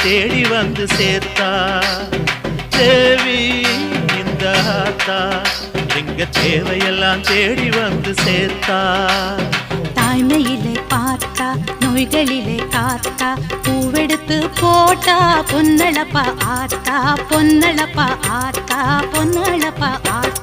தேடி வந்து சேர்த்தா. தேவி இந்த ஆத்தா எங்க தேவையெல்லாம் தேடி வந்து சேர்த்தா. தாய்மையிலே பார்த்தா நோய்களிலே காத்தா பூவெடுத்து போட்டா பொன்னளப்பா ஆத்தா பொன்னளப்பா ஆத்தா பொன்னளப்பா ஆத்தா.